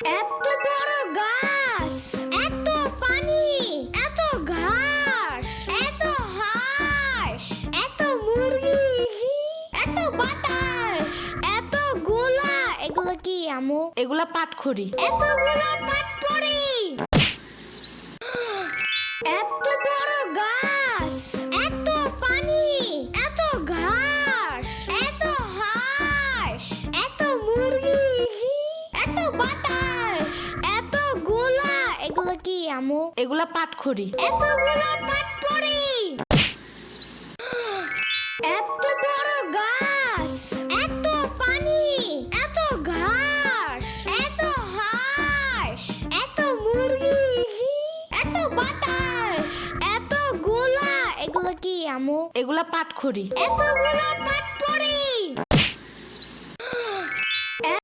এত বড় গাছ, এত পানি, এত ঘাস, এত হাঁস, এত মুরগি, এত বাতাস, এত গোলা। এগুলো কি আমু? এগুলা পাটখড়ি। এতগুলো পাটপড়ি। এত বড় গাছ, এত পানি, এত ঘাস, এত হাঁস, এত মুরগি, এত বাতাস, এত গোলা। এগুলো কি আমু? এগুলা পাটখড়ি। এতগুলো পাটপড়ি। এত বড় গাছ, এত পানি, এত ঘাস, এত হাঁস, এত মুরগি, এত বাতাস, এত গোলা। এগুলো কি আমু? এগুলা পাটখড়ি। এতগুলো পাটপড়ি।